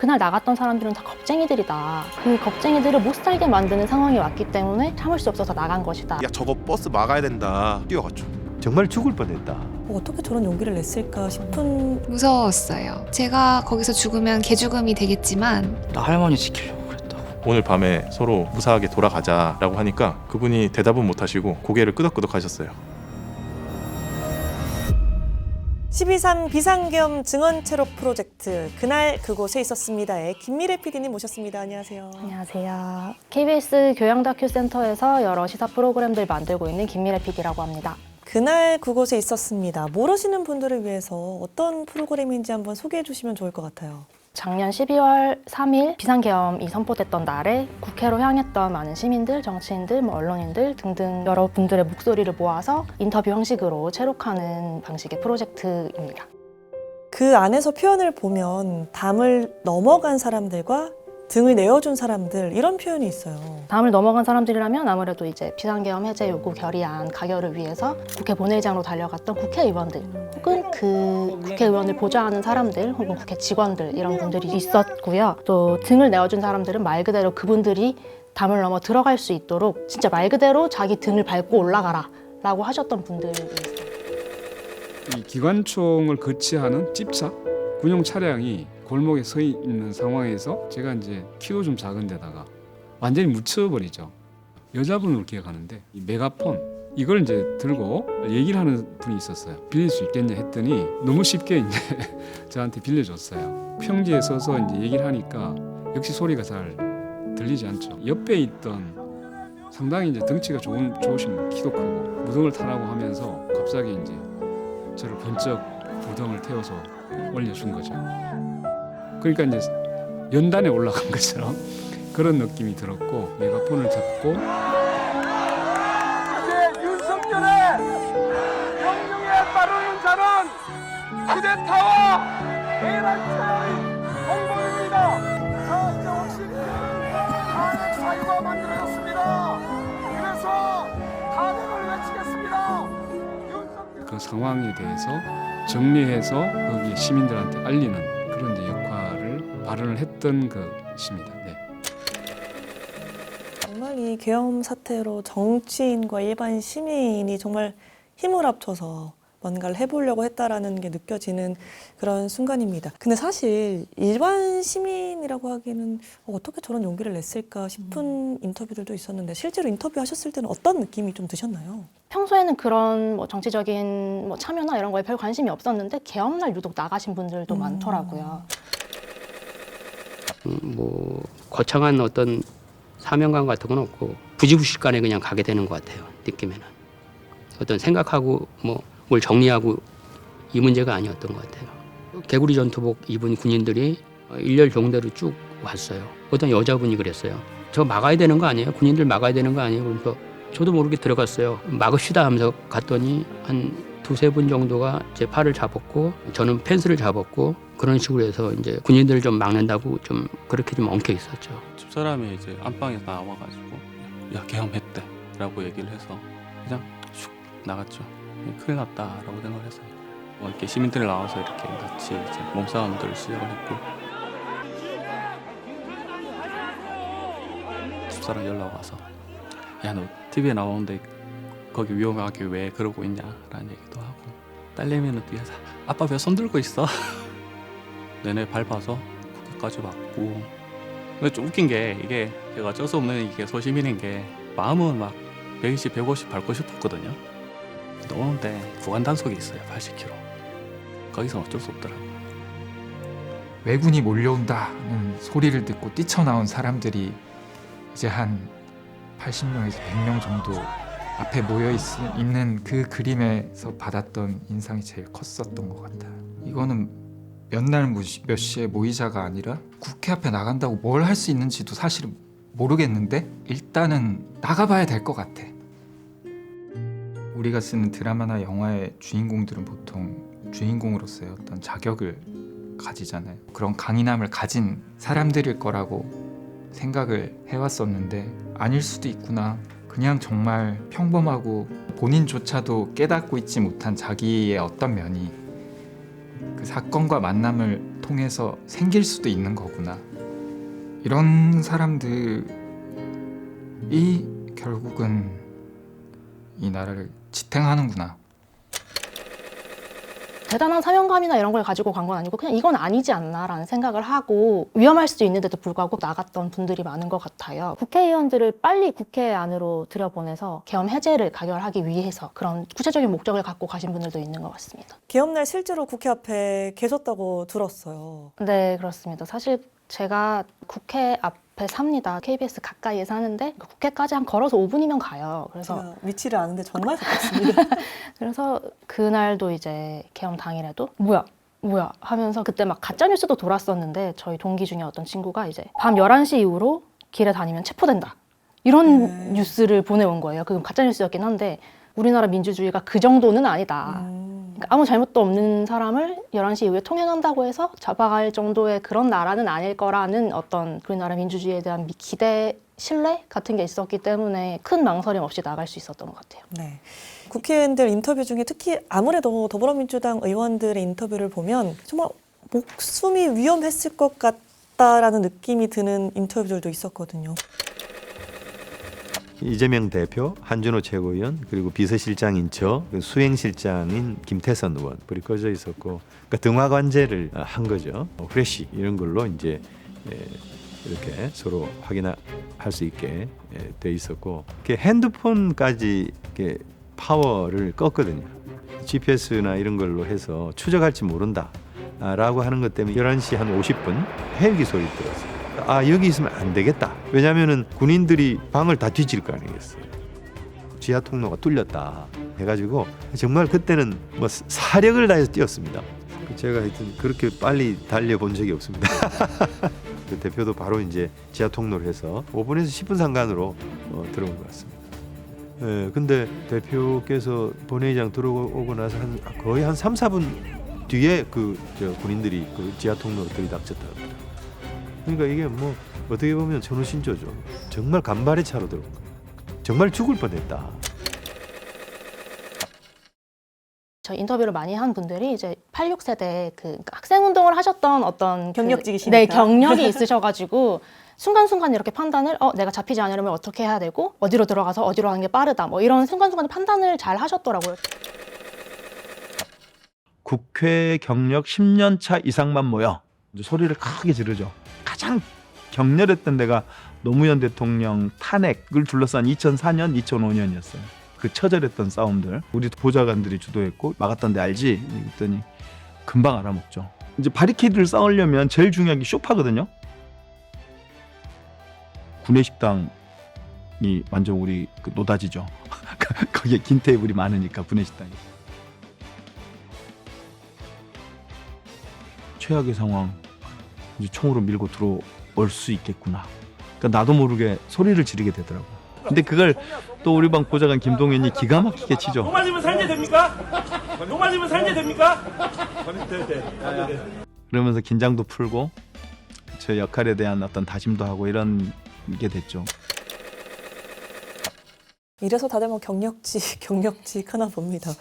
그날 나갔던 사람들은 다 겁쟁이들이다. 그 겁쟁이들을 못 살게 만드는 상황이 왔기 때문에 참을 수 없어서 나간 것이다. 야 저거 버스 막아야 된다. 뛰어갔죠. 정말 죽을 뻔했다. 어떻게 저런 용기를 냈을까 싶은. 무서웠어요. 제가 거기서 죽으면 개죽음이 되겠지만 나 할머니 지키려고 그랬다고. 오늘 밤에 서로 무사하게 돌아가자라고 하니까 그분이 대답은 못하시고 고개를 끄덕끄덕 하셨어요. 12.3 비상겸 증언 체력 프로젝트 그날 그곳에 있었습니다의 김미래 PD님 모셨습니다. 안녕하세요. 안녕하세요. KBS 교양다큐센터에서 여러 시사 프로그램들 만들고 있는 김미래 PD라고 합니다. 그날 그곳에 있었습니다. 모르시는 분들을 위해서 어떤 프로그램인지 한번 소개해 주시면 좋을 것 같아요. 작년 12월 3일 비상계엄이 선포됐던 날에 국회로 향했던 많은 시민들, 정치인들, 언론인들 등등 여러 분들의 목소리를 모아서 인터뷰 형식으로 체록하는 방식의 프로젝트입니다. 그 안에서 표현을 보면 담을 넘어간 사람들과 등을 내어준 사람들 이런 표현이 있어요. 담을 넘어간 사람들이라면 아무래도 이제 비상계엄 해제 요구 결의안 가결을 위해서 국회 본회의장으로 달려갔던 국회의원들 혹은 그 국회의원을 보좌하는 사람들 혹은 국회 직원들 이런 분들이 있었고요. 또 등을 내어준 사람들은 말 그대로 그분들이 담을 넘어 들어갈 수 있도록 진짜 말 그대로 자기 등을 밟고 올라가라 라고 하셨던 분들이 있어요. 이 기관총을 거치하는 집차 군용 차량이 골목에 서 있는 상황에서 제가 이제 키도 좀 작은 데다가 완전히 묻혀버리죠. 여자분을 기억하는데 이 메가폰 이걸 이제 들고 얘기를 하는 분이 있었어요. 빌릴 수 있겠냐 했더니 너무 쉽게 이제 저한테 빌려줬어요. 평지에 서서 이제 얘기를 하니까 역시 소리가 잘 들리지 않죠. 옆에 있던 상당히 이제 덩치가 좋으신 분, 키도 크고 무등을 타라고 하면서 갑자기 이제 저를 번쩍 무등을 태워서 올려준 거죠. 그러니까 이제 연단에 올라간 것처럼 그런 느낌이 들었고 메가폰을 잡고 이제 윤석열의 명령에 따르는 자는 쿠데타와 대란차의 공범입니다. 자, 이제 확실히 탄핵 사유가 만들어졌습니다. 그래서 탄핵을 외치겠습니다. 윤석열... 그 상황에 대해서 정리해서 거기에 시민들한테 알리는 그런 이제 역할을 발언을 했던 것입니다. 네. 정말 이 계엄 사태로 정치인과 일반 시민이 정말 힘을 합쳐서 뭔가를 해보려고 했다라는 게 느껴지는 그런 순간입니다. 근데 사실 일반 시민이라고 하기에는 어떻게 저런 용기를 냈을까 싶은 인터뷰들도 있었는데 실제로 인터뷰하셨을 때는 어떤 느낌이 좀 드셨나요? 평소에는 그런 정치적인 참여나 이런 거에 별 관심이 없었는데 계엄날 유독 나가신 분들도 많더라고요. 뭐 거창한 어떤 사명감 같은 건 없고 부지불식간에 그냥 가게 되는 것 같아요. 느낌에는 어떤 생각하고 뭐 뭘 정리하고 이 문제가 아니었던 것 같아요. 개구리 전투복 입은 군인들이 일렬 종대로 쭉 왔어요. 어떤 여자분이 그랬어요. 저 막아야 되는 거 아니에요? 군인들 막아야 되는 거 아니에요? 그래서 저도 모르게 들어갔어요. 막읍시다 하면서 갔더니 한 두세 분 정도가 제 팔을 잡았고 저는 펜스를 잡았고 그런 식으로 해서 이제 군인들을 좀 막는다고 좀 그렇게 좀 엉켜 있었죠. 집사람이 이제 안방에서 나와가지고 야 계엄했대라고 얘기를 해서 그냥 슉 나갔죠. 큰일 났다라고 생각을 했어요. 이렇게 시민들이 나와서 이렇게 같이 이제 몸싸움들 시작을 했고 집사람 연락 와서 야 너 TV에 나오는데 거기 위험하게 왜 그러고 있냐라는 얘기도 하고 딸내미는 뒤에서 아빠 왜 손 들고 있어? 내내 밟아서 국회까지 왔고 근데 좀 웃긴 게 이게 제가 어쩔 수 없는 이게 소시민인 게 마음은 막 120, 150 밟고 싶었거든요. 오는데 구간 단속이 있어요. 80km. 거기서 어쩔 수 없더라고요. 왜군이 몰려온다는 소리를 듣고 뛰쳐나온 사람들이 이제 한 80명에서 100명 정도 앞에 모여 있는 그 그림에서 받았던 인상이 제일 컸었던 것 같아요. 이거는 몇 날 몇 시에 모이자가 아니라 국회 앞에 나간다고 뭘 할 수 있는지도 사실은 모르겠는데 일단은 나가봐야 될 것 같아. 우리가 쓰는 드라마나 영화의 주인공들은 보통 주인공으로서의 어떤 자격을 가지잖아요. 그런 강인함을 가진 사람들일 거라고 생각을 해왔었는데 아닐 수도 있구나. 그냥 정말 평범하고 본인조차도 깨닫고 있지 못한 자기의 어떤 면이 그 사건과 만남을 통해서 생길 수도 있는 거구나. 이런 사람들이 결국은 이 나라를 지탱하는구나. 대단한 사명감이나 이런 걸 가지고 간 건 아니고 그냥 이건 아니지 않나라는 생각을 하고 위험할 수도 있는데도 불구하고 나갔던 분들이 많은 것 같아요. 국회의원들을 빨리 국회 안으로 들여보내서 계엄 해제를 가결하기 위해서 그런 구체적인 목적을 갖고 가신 분들도 있는 것 같습니다. 계엄날 실제로 국회 앞에 계셨다고 들었어요. 네, 그렇습니다. 사실 제가 국회 앞에 삽니다. KBS 가까이에 사는데 국회까지 한 걸어서 5분이면 가요. 그래서 제가 위치를 아는데 정말 가깝습니다. 그래서 그날도 이제 계엄 당일에도 뭐야 하면서 그때 막 가짜 뉴스도 돌았었는데 저희 동기 중에 어떤 친구가 이제 밤 11시 이후로 길에 다니면 체포된다. 이런 뉴스를 보내온 거예요. 그건 가짜 뉴스였긴 한데 우리나라 민주주의가 그 정도는 아니다. 그러니까 아무 잘못도 없는 사람을 11시 이후에 통행한다고 해서 잡아갈 정도의 그런 나라는 아닐 거라는 어떤 우리나라 민주주의에 대한 기대, 신뢰 같은 게 있었기 때문에 큰 망설임 없이 나갈 수 있었던 것 같아요. 네. 국회의원들 인터뷰 중에 특히 아무래도 더불어민주당 의원들의 인터뷰를 보면 정말 목숨이 위험했을 것 같다라는 느낌이 드는 인터뷰들도 있었거든요. 이재명 대표, 한준호 최고위원, 그리고 비서실장인 저, 수행실장인 김태선 의원 불이 꺼져 있었고, 그러니까 등화관제를 한 거죠. 후레쉬 이런 걸로 이제 이렇게 서로 확인할 수 있게 돼 있었고, 핸드폰까지 이렇게 파워를 껐거든요. GPS나 이런 걸로 해서 추적할지 모른다라고 하는 것 때문에 11시 한 50분 헬기 소리 들었어요. 아, 여기 있으면 안 되겠다. 왜냐하면은 군인들이 방을 다 뒤질 거 아니겠어요. 지하 통로가 뚫렸다 해가지고 정말 그때는 뭐 사력을 다해서 뛰었습니다. 제가 하여튼 그렇게 빨리 달려본 적이 없습니다. 그 대표도 바로 이제 지하 통로를 해서 5분에서 10분 상간으로 들어온 것 같습니다. 예, 근데 대표께서 본회의장 들어오고 나서 거의 한 3, 4분 뒤에 군인들이 그 지하 통로로 들이닥쳤다고 합니다. 그러니까 이게 뭐 어떻게 보면 전후신조죠. 정말 간발의 차로 들어온 거예요. 정말 죽을 뻔했다. 저 인터뷰를 많이 한 분들이 이제 86세대 그러니까 학생 운동을 하셨던 어떤 경력직이시니까. 네, 경력이 있으셔가지고 순간순간 이렇게 판단을 내가 잡히지 않으려면 어떻게 해야 되고 어디로 들어가서 어디로 가는 게 빠르다 뭐 이런 순간순간 판단을 잘 하셨더라고요. 국회 경력 10년 차 이상만 모여 소리를 크게 지르죠. 가장 격렬했던 데가 노무현 대통령 탄핵을 둘러싼 2004년, 2005년이었어요. 그 처절했던 싸움들 우리 보좌관들이 주도했고 막았던 데 알지? 그랬더니 금방 알아먹죠. 이제 바리케이드를 쌓으려면 제일 중요한 게 쇼파거든요. 구내식당이 완전 우리 그 노다지죠. 거기에 긴 테이블이 많으니까 구내식당이. 최악의 상황, 이제 총으로 밀고 들어올 수 있겠구나. 그러니까 나도 모르게 소리를 지르게 되더라고. 근데 그걸 또 우리 방 보좌관 김동현이 기가 막히게 치죠. 너 맞으면 살게 됩니까? 너 맞으면 살게 됩니까? 그러면서 긴장도 풀고 제 역할에 대한 어떤 다짐도 하고 이런 게 됐죠. 이래서 다들 뭐 경력직 하나 봅니다.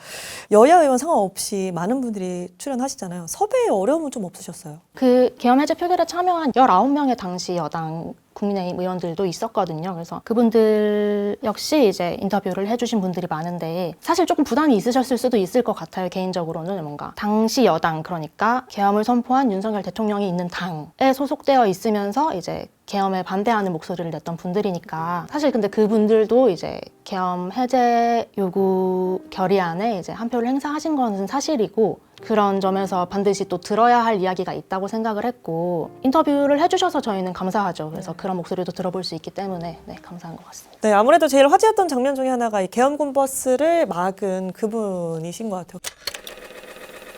여야 의원 상관없이 많은 분들이 출연하시잖아요. 섭외에 어려움은 좀 없으셨어요? 그 계엄 해제 표결에 참여한 19명의 당시 여당 국민의힘 의원들도 있었거든요. 그래서 그분들 역시 이제 인터뷰를 해주신 분들이 많은데 사실 조금 부담이 있으셨을 수도 있을 것 같아요. 개인적으로는 뭔가 당시 여당 그러니까 계엄을 선포한 윤석열 대통령이 있는 당에 소속되어 있으면서 이제 계엄에 반대하는 목소리를 냈던 분들이니까 사실 근데 그분들도 이제 계엄 해제 요구 결의안에 이제 한 표를 행사하신 것은 사실이고 그런 점에서 반드시 또 들어야 할 이야기가 있다고 생각을 했고 인터뷰를 해주셔서 저희는 감사하죠. 그래서 그런 목소리도 들어볼 수 있기 때문에 감사한 것 같습니다. 네, 아무래도 제일 화제였던 장면 중에 하나가 이 계엄군 버스를 막은 그분이신 것 같아요.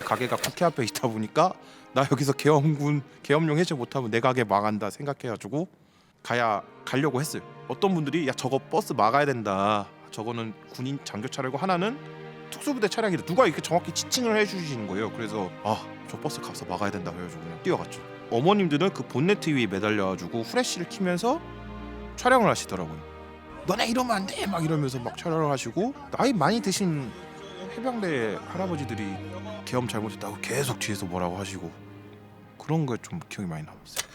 가게가 국회 앞에 있다 보니까 나 여기서 계엄용 해제 못하면 내 가게 망한다 생각해가지고 가려고 했어요. 어떤 분들이 야 저거 버스 막아야 된다. 저거는 군인 장교 차량이고 하나는 특수부대 차량이다. 누가 이렇게 정확히 지칭을 해주시는 거예요. 그래서 저 버스 가서 막아야 된다 해가지고 그냥 뛰어갔죠. 어머님들은 그 본네트 위에 매달려가지고 후레쉬를 키면서 촬영을 하시더라고요. 너네 이러면 안 돼! 막 이러면서 막 촬영을 하시고 나이 많이 드신 해병대 할아버지들이 계엄 잘못했다고 계속 뒤에서 뭐라고 하시고 그런 거에 좀 기억이 많이 남았어요.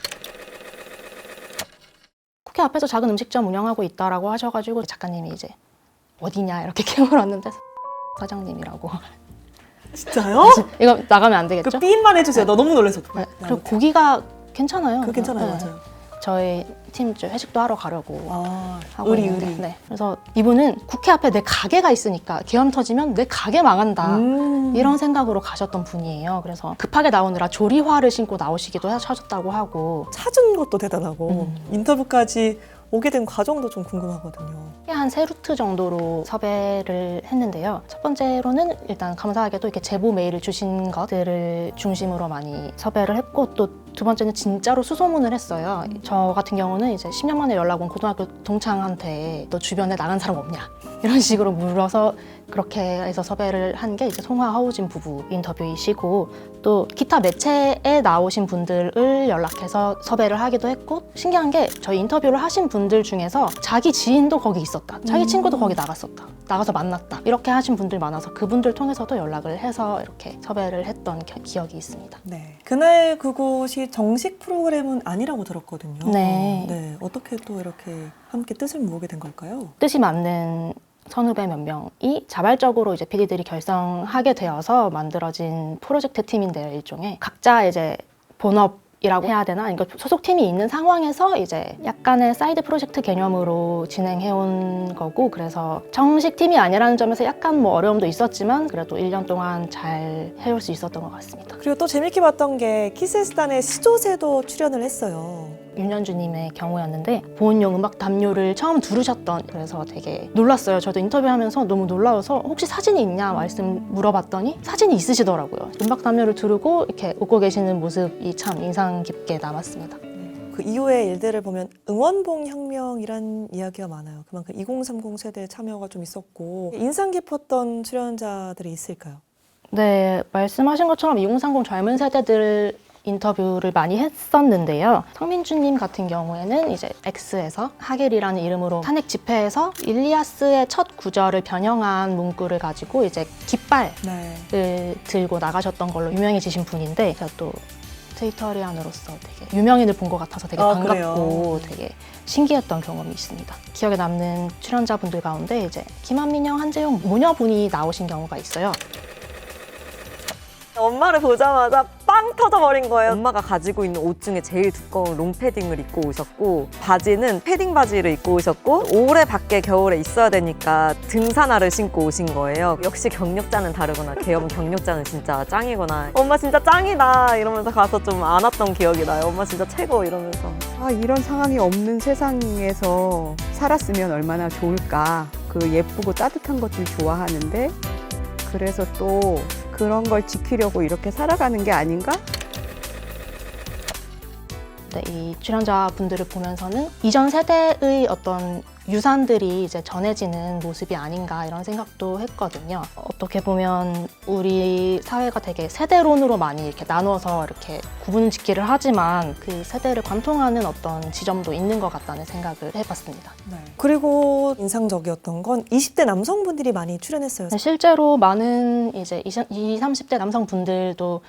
국회 앞에서 작은 음식점 운영하고 있다라고 하셔가지고 작가님이 이제 어디냐 이렇게 깨물었는데 사장님이라고. 진짜요? 이거 나가면 안 되겠죠? 그 삐인만 해주세요. 너 너무 놀라서. 네. 그리고 고기가 괜찮아요. 그 괜찮아요, 네. 맞아요. 저희 팀 회식도 하러 가려고 하고 의리, 있는데, 의리. 네. 그래서 이분은 국회 앞에 내 가게가 있으니까 계엄 터지면 내 가게 망한다 이런 생각으로 가셨던 분이에요. 그래서 급하게 나오느라 조리화를 신고 나오시기도 하셨다고 하고. 찾은 것도 대단하고 인터뷰까지 오게 된 과정도 좀 궁금하거든요. 한 3루트 정도로 섭외를 했는데요. 첫 번째로는 일단 감사하게도 이렇게 제보 메일을 주신 것들을 중심으로 많이 섭외를 했고, 또 두 번째는 진짜로 수소문을 했어요. 저 같은 경우는 이제 10년 만에 연락 온 고등학교 동창한테 너 주변에 나간 사람 없냐? 이런 식으로 물어서 그렇게 해서 섭외를 한 게 이제 송화 허우진 부부 인터뷰이시고, 또 기타 매체에 나오신 분들을 연락해서 섭외를 하기도 했고, 신기한 게 저희 인터뷰를 하신 분들 중에서 자기 지인도 거기 있었다, 자기 친구도 거기 나갔었다, 나가서 만났다, 이렇게 하신 분들 많아서 그분들 통해서도 연락을 해서 이렇게 섭외를 했던 기억이 있습니다. 네. 그날 그곳이 정식 프로그램은 아니라고 들었거든요. 네. 네. 어떻게 또 이렇게 함께 뜻을 모으게 된 걸까요? 뜻이 맞는 선후배 몇 명이 자발적으로 이제 PD들이 결성하게 되어서 만들어진 프로젝트 팀인데요, 일종의. 각자 이제 본업이라고 해야 되나? 그러니까 소속팀이 있는 상황에서 이제 약간의 사이드 프로젝트 개념으로 진행해온 거고, 그래서 정식 팀이 아니라는 점에서 약간 뭐 어려움도 있었지만 그래도 1년 동안 잘 해올 수 있었던 것 같습니다. 그리고 또 재밌게 봤던 게 키스스탄의 시조새도 출연을 했어요. 윤현주님의 경우였는데 보온용 음악 담요를 처음 두르셨던, 그래서 되게 놀랐어요. 저도 인터뷰하면서 너무 놀라워서 혹시 사진이 있냐 말씀 물어봤더니 사진이 있으시더라고요. 음악 담요를 두르고 이렇게 웃고 계시는 모습이 참 인상 깊게 남았습니다. 그 이후의 일들을 보면 응원봉 혁명이란 이야기가 많아요. 그만큼 2030 세대의 참여가 좀 있었고, 인상 깊었던 출연자들이 있을까요? 네, 말씀하신 것처럼 2030 젊은 세대들 인터뷰를 많이 했었는데요. 성민주님 같은 경우에는 이제 X에서 하겔이라는 이름으로 탄핵 집회에서 일리아스의 첫 구절을 변형한 문구를 가지고 이제 깃발을 들고 나가셨던 걸로 유명해지신 분인데, 제가 또 트위터리안으로서 되게 유명인을 본 것 같아서 되게 반갑고 그래요? 되게 신기했던 경험이 있습니다. 기억에 남는 출연자분들 가운데 이제 김한민영, 한재용 모녀분이 나오신 경우가 있어요. 엄마를 보자마자 빵 터져버린 거예요. 엄마가 가지고 있는 옷 중에 제일 두꺼운 롱패딩을 입고 오셨고, 바지는 패딩 바지를 입고 오셨고, 오래 밖에 겨울에 있어야 되니까 등산화를 신고 오신 거예요. 역시 경력자는 다르구나. 계엄 경력자는 진짜 짱이구나. 엄마 진짜 짱이다 이러면서 가서 좀 안았던 기억이 나요. 엄마 진짜 최고 이러면서. 아, 이런 상황이 없는 세상에서 살았으면 얼마나 좋을까. 그 예쁘고 따뜻한 것들 좋아하는데, 그래서 또 그런 걸 지키려고 이렇게 살아가는 게 아닌가? 네, 이 출연자분들을 보면서는 이전 세대의 어떤 유산들이 이제 전해지는 모습이 아닌가 이런 생각도 했거든요. 어떻게 보면 우리 사회가 되게 세대론으로 많이 이렇게 나눠서 이렇게 구분짓기를 하지만 그 세대를 관통하는 어떤 지점도 있는 것 같다는 생각을 해봤습니다. 네. 그리고 인상적이었던 건 20대 남성분들이 많이 출연했어요. 실제로 많은 이제 20, 30대 남성분들도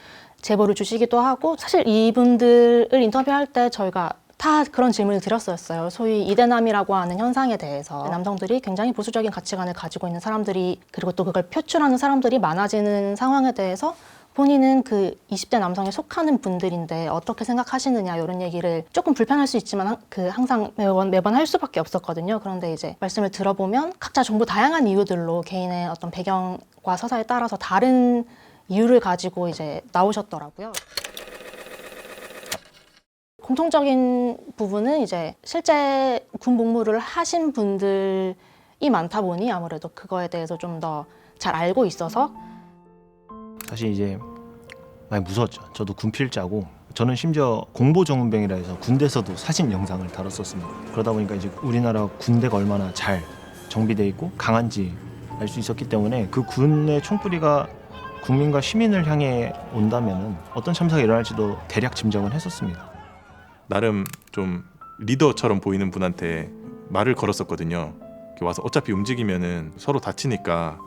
제보를 주시기도 하고, 사실 이분들을 인터뷰할 때 저희가 다 그런 질문을 드렸었어요. 소위 이대남이라고 하는 현상에 대해서 남성들이 굉장히 보수적인 가치관을 가지고 있는 사람들이, 그리고 또 그걸 표출하는 사람들이 많아지는 상황에 대해서 본인은 그 20대 남성에 속하는 분들인데 어떻게 생각하시느냐, 이런 얘기를 조금 불편할 수 있지만 항상 매번 할 수밖에 없었거든요. 그런데 이제 말씀을 들어보면 각자 전부 다양한 이유들로 개인의 어떤 배경과 서사에 따라서 다른 이유를 가지고 이제 나오셨더라고요. 공통적인 부분은 이제 실제 군 복무를 하신 분들이 많다 보니 아무래도 그거에 대해서 좀 더 잘 알고 있어서. 사실 이제 많이 무서웠죠. 저도 군필자고, 저는 심지어 공보정훈병이라 해서 군대에서도 사진 영상을 다뤘었습니다. 그러다 보니까 이제 우리나라 군대가 얼마나 잘 정비되어 있고 강한지 알 수 있었기 때문에 그 군의 총뿌리가 국민과 시민을 향해 온다면은 어떤 참사가 일어날지도 대략 짐작은 했었습니다. 나름 좀 리더처럼 보이는 분한테 말을 걸었었거든요. 와서 어차피 움직이면은 서로 다치니까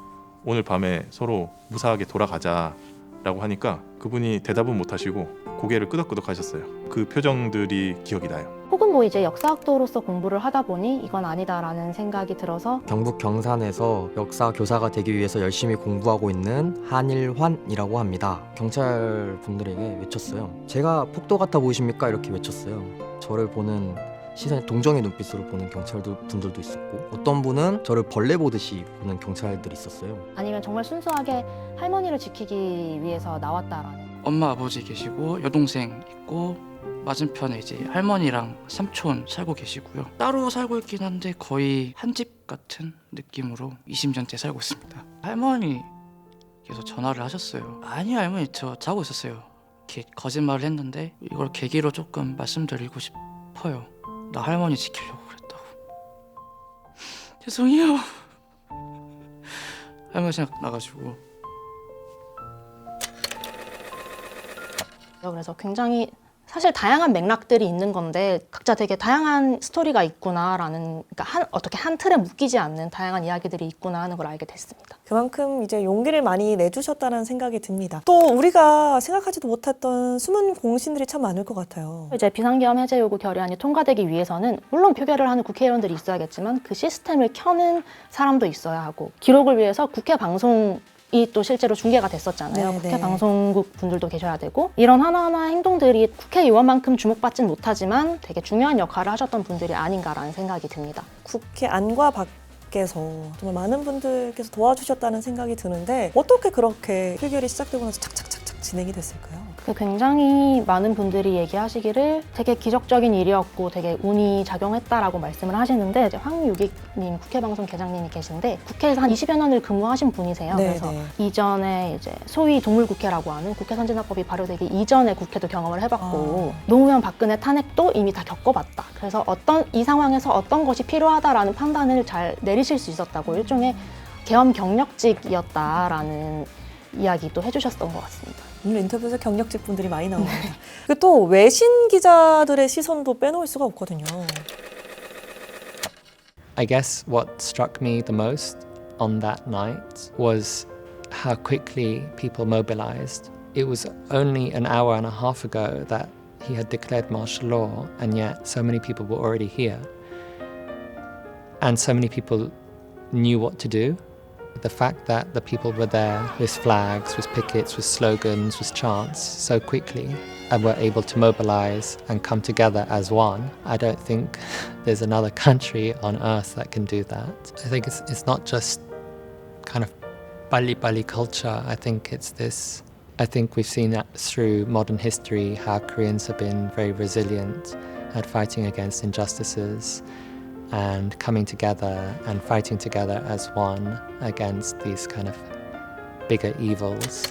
오늘 밤에 서로 무사하게 돌아가자라고 하니까 그분이 대답은 못 하시고 고개를 끄덕끄덕 하셨어요. 그 표정들이 기억이 나요. 혹은 뭐 이제 역사학도로서 공부를 하다 보니 이건 아니다라는 생각이 들어서 경북 경산에서 역사 교사가 되기 위해서 열심히 공부하고 있는 한일환이라고 합니다. 경찰 분들에게 외쳤어요. 제가 폭도 같아 보이십니까? 이렇게 외쳤어요. 저를 보는 시선이 동정의 눈빛으로 보는 경찰 분들도 있었고 어떤 분은 저를 벌레 보듯이 보는 경찰들이 있었어요. 아니면 정말 순수하게 할머니를 지키기 위해서 나왔다라는. 엄마 아버지 계시고 여동생 있고 맞은편에 이제 할머니랑 삼촌 살고 계시고요. 따로 살고 있긴 한데 거의 한 집 같은 느낌으로 20년째 살고 있습니다. 할머니께서 전화를 하셨어요. 아니요 할머니 저 자고 있었어요. 이렇게 거짓말을 했는데 이걸 계기로 조금 말씀드리고 싶어요. 나 할머니 지키려고 그랬다고. 죄송해요. 할머니 생각 나가지고. 그래서 굉장히 사실 다양한 맥락들이 있는 건데 각자 되게 다양한 스토리가 있구나라는, 그러니까 어떻게 한 틀에 묶이지 않는 다양한 이야기들이 있구나 하는 걸 알게 됐습니다. 그만큼 이제 용기를 많이 내주셨다는 생각이 듭니다. 또 우리가 생각하지도 못했던 숨은 공신들이 참 많을 것 같아요. 이제 비상계엄 해제 요구 결의안이 통과되기 위해서는 물론 표결을 하는 국회의원들이 있어야겠지만 그 시스템을 켜는 사람도 있어야 하고, 기록을 위해서 국회 방송 이 또 실제로 중계가 됐었잖아요. 네, 국회 네. 방송국 분들도 계셔야 되고, 이런 하나하나 행동들이 국회의원만큼 주목받진 못하지만 되게 중요한 역할을 하셨던 분들이 아닌가라는 생각이 듭니다. 국회 안과 밖에서 정말 많은 분들께서 도와주셨다는 생각이 드는데 어떻게 그렇게 표결이 시작되고 나서 착착착착 진행이 됐을까요? 굉장히 많은 분들이 얘기하시기를 되게 기적적인 일이었고 되게 운이 작용했다라고 말씀을 하시는데, 이제 황유익님 국회방송 계장님이 계신데 국회에서 한 20여 년을 근무하신 분이세요. 네, 그래서 네. 이전에 이제 소위 동물국회라고 하는 국회 선진화법이 발효되기 이전에 국회도 경험을 해봤고 노무현 박근혜 탄핵도 이미 다 겪어봤다. 그래서 이 상황에서 어떤 것이 필요하다라는 판단을 잘 내리실 수 있었다고, 일종의 계엄 경력직이었다라는 이야기도 해주셨던 것 같습니다. 오늘 인터뷰에서 경력직 분들이 많이 나옵니다. 그리고 또 외신 기자들의 시선도 빼놓을 수가 없거든요. I guess what struck me the most on that night was how quickly people mobilized. It was only an hour and a half ago that he had declared martial law, and yet so many people were already here. And so many people knew what to do. The fact that the people were there with flags, with pickets, with slogans, with chants so quickly and were able to mobilize and come together as one, I don't think there's another country on earth that can do that. I think it's not just kind of Bali culture. I think it's this. I think we've seen that through modern history, how Koreans have been very resilient at fighting against injustices and coming together and fighting together as one against these kind of bigger evils.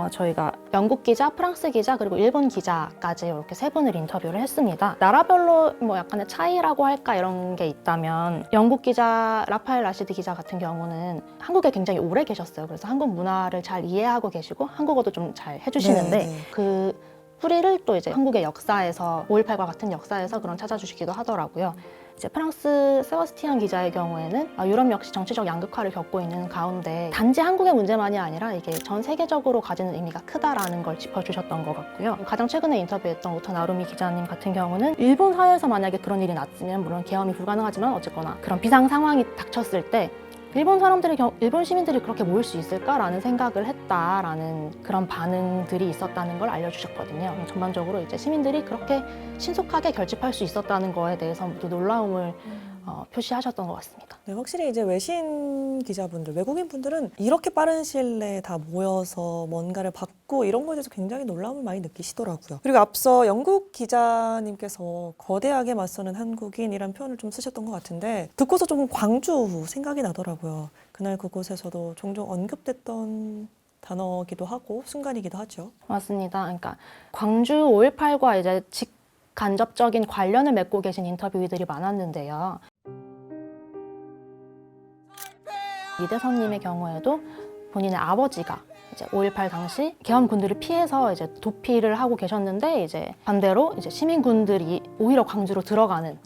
저희가 영국 기자, 프랑스 기자, 그리고 일본 기자까지 이렇게 세 분을 인터뷰를 했습니다. 나라별로 뭐 약간의 차이라고 할까 이런 게 있다면, 영국 기자 라파엘 라시드 기자 같은 경우는 한국에 굉장히 오래 계셨어요. 그래서 한국 문화를 잘 이해하고 계시고 한국어도 좀 잘 해주시는데 네. 그 뿌리를 또 이제 한국의 역사에서 5.18과 같은 역사에서 그런 찾아주시기도 하더라고요. 이제 프랑스 세바스티안 기자의 경우에는 유럽 역시 정치적 양극화를 겪고 있는 가운데 단지 한국의 문제만이 아니라 이게 전 세계적으로 가지는 의미가 크다라는 걸 짚어주셨던 것 같고요. 가장 최근에 인터뷰했던 오토 나루미 기자님 같은 경우는 일본 사회에서 만약에 그런 일이 났으면, 물론 계엄이 불가능하지만 어쨌거나 그런 비상 상황이 닥쳤을 때 일본 시민들이 그렇게 모일 수 있을까라는 생각을 했다라는 그런 반응들이 있었다는 걸 알려주셨거든요. 전반적으로 이제 시민들이 그렇게 신속하게 결집할 수 있었다는 거에 대해서 모두 놀라움을 표시하셨던 것 같습니다. 네, 확실히 이제 외신 기자분들, 외국인 분들은 이렇게 빠른 시일 내에 다 모여서 뭔가를 받고 이런 거에 대해서 굉장히 놀라움을 많이 느끼시더라고요. 그리고 앞서 영국 기자님께서 거대하게 맞서는 한국인이란 표현을 좀 쓰셨던 것 같은데, 듣고서 좀 광주 생각이 나더라고요. 그날 그곳에서도 종종 언급됐던 단어기도 하고 순간이기도 하죠. 맞습니다. 그러니까 광주 5.18과 이제 직간접적인 관련을 맺고 계신 인터뷰들이 많았는데요. 이대선님의 경우에도 본인의 아버지가 이제 5.18 당시 계엄군들을 피해서 이제 도피를 하고 계셨는데, 이제 반대로 이제 시민군들이 오히려 광주로 들어가는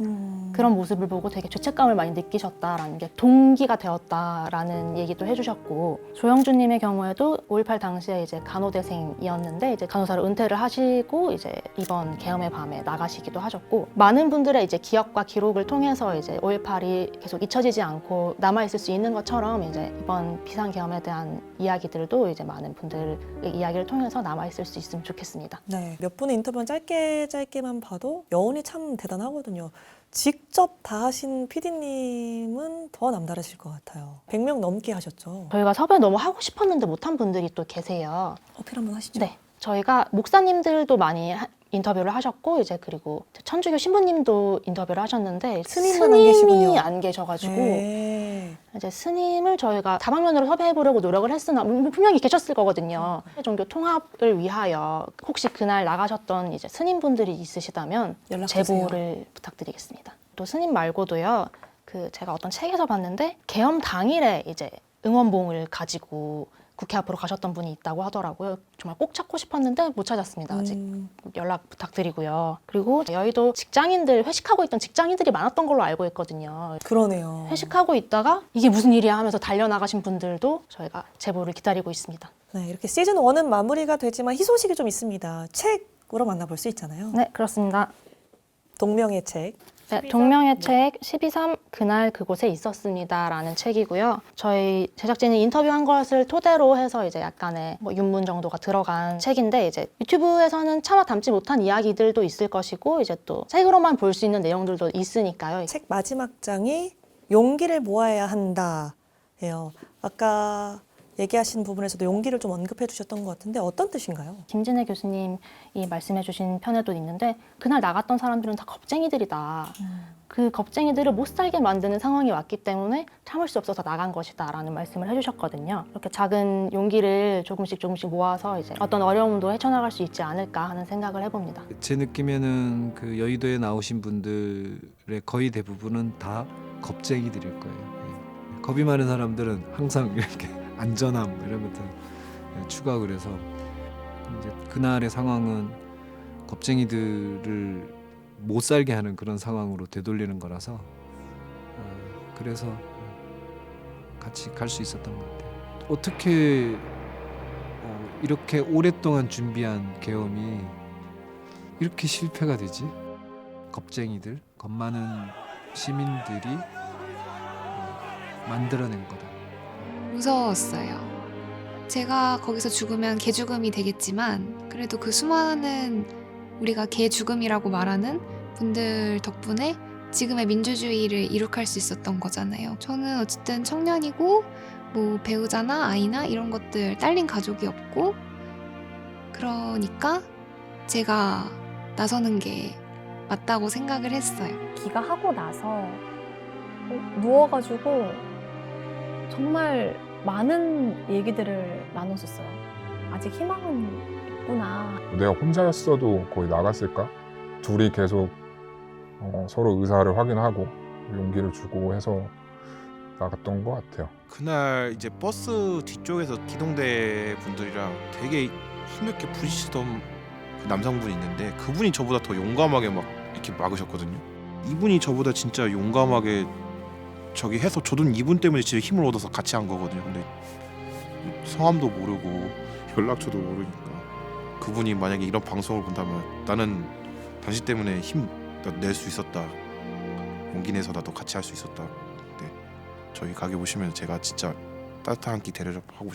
그런 모습을 보고 되게 죄책감을 많이 느끼셨다라는 게 동기가 되었다라는 얘기도 해주셨고, 조영주님의 경우에도 5.18 당시에 이제 간호대생이었는데 이제 간호사를 은퇴를 하시고 이제 이번 계엄의 밤에 나가시기도 하셨고, 많은 분들의 이제 기억과 기록을 통해서 이제 5.18이 계속 잊혀지지 않고 남아 있을 수 있는 것처럼 이제 이번 비상계엄에 대한 이야기들도 이제 많은 분들의 이야기를 통해서 남아 있을 수 있으면 좋겠습니다. 네, 몇 분의 인터뷰는 짧게만 봐도 여운이 참 대단하거든요. 직접 다 하신 PD님은 더 남다르실 것 같아요. 100명 넘게 하셨죠? 저희가 섭외 너무 하고 싶었는데 못한 분들이 또 계세요. 어필 한번 하시죠. 네, 저희가 목사님들도 많이 인터뷰를 하셨고 이제 그리고 천주교 신부님도 인터뷰를 하셨는데 스님만 안 계시군요. 스님이 안 계셔가지고 네. 이제 스님을 저희가 다방면으로 섭외해보려고 노력을 했으나 분명히 계셨을 거거든요. 종교 통합을 위하여 혹시 그날 나가셨던 이제 스님분들이 있으시다면 연락 주세요. 제보를 부탁드리겠습니다. 또 스님 말고도요, 그 제가 어떤 책에서 봤는데 계엄 당일에 이제 응원봉을 가지고 국회 앞으로 가셨던 분이 있다고 하더라고요. 정말 꼭 찾고 싶었는데 못 찾았습니다. 아직 연락 부탁드리고요. 그리고 여의도 직장인들, 회식하고 있던 직장인들이 많았던 걸로 알고 있거든요. 그러네요. 회식하고 있다가 이게 무슨 일이야 하면서 달려나가신 분들도 저희가 제보를 기다리고 있습니다. 네, 이렇게 시즌 1은 마무리가 되지만 희소식이 좀 있습니다. 책으로 만나볼 수 있잖아요. 네, 그렇습니다. 동명의 책. 네, 동명의 책 12.3 그날 그곳에 있었습니다라는 책이고요. 저희 제작진이 인터뷰한 것을 토대로 해서 이제 약간의 뭐 윤문 정도가 들어간 책인데 이제 유튜브에서는 차마 담지 못한 이야기들도 있을 것이고 이제 또 책으로만 볼 수 있는 내용들도 있으니까요. 책 마지막 장이 용기를 모아야 한다예요. 아까 얘기하신 부분에서도 용기를 좀 언급해 주셨던 것 같은데 어떤 뜻인가요? 김진애 교수님이 말씀해 주신 편에도 있는데 그날 나갔던 사람들은 다 겁쟁이들이다. 그 겁쟁이들을 못 살게 만드는 상황이 왔기 때문에 참을 수 없어서 나간 것이다 라는 말씀을 해주셨거든요. 이렇게 작은 용기를 조금씩 모아서 이제 어떤 어려움도 헤쳐나갈 수 있지 않을까 하는 생각을 해봅니다. 제 느낌에는 그 여의도에 나오신 분들의 거의 대부분은 다 겁쟁이들일 거예요. 예. 겁이 많은 사람들은 항상 이렇게 안전함 이런 것들 추가하고 그래서 이제 그날의 상황은 겁쟁이들을 못 살게 하는 그런 상황으로 되돌리는 거라서 그래서 같이 갈 수 있었던 것 같아요. 어떻게 이렇게 오랫동안 준비한 계엄이 이렇게 실패가 되지? 겁쟁이들, 겁 많은 시민들이 만들어낸 거다. 무서웠어요. 제가 거기서 죽으면 개죽음이 되겠지만 그래도 그 수많은 우리가 개죽음이라고 말하는 분들 덕분에 지금의 민주주의를 이룩할 수 있었던 거잖아요. 저는 어쨌든 청년이고 뭐 배우자나 아이나 이런 것들 딸린 가족이 없고 그러니까 제가 나서는 게 맞다고 생각을 했어요. 귀가하고 나서 누워가지고 정말 많은 얘기들을 나눴었어요. 아직 희망은 있구나. 내가 혼자였어도 거의 나갔을까? 둘이 계속 서로 의사를 확인하고 용기를 주고 해서 나갔던 것 같아요. 그날 이제 버스 뒤쪽에서 기동대 분들이랑 되게 힘겹게 부딪히던 그 남성분이 있는데 그분이 저보다 더 용감하게 막 이렇게 막으셨거든요. 이분이 저보다 진짜 용감하게 저기 해서 저도 이분 때문에 진짜 힘을 얻어서 같이 한 거거든요. 근데 성함도 모르고 연락처도 모르니까 그분이 만약에 이런 방송을 본다면 나는 당신 때문에 힘 낼 수 있었다, 용기 내서 나도 같이 할 수 있었다. 근데 저희 가게 오시면 제가 진짜 따뜻한 한 끼 대접하고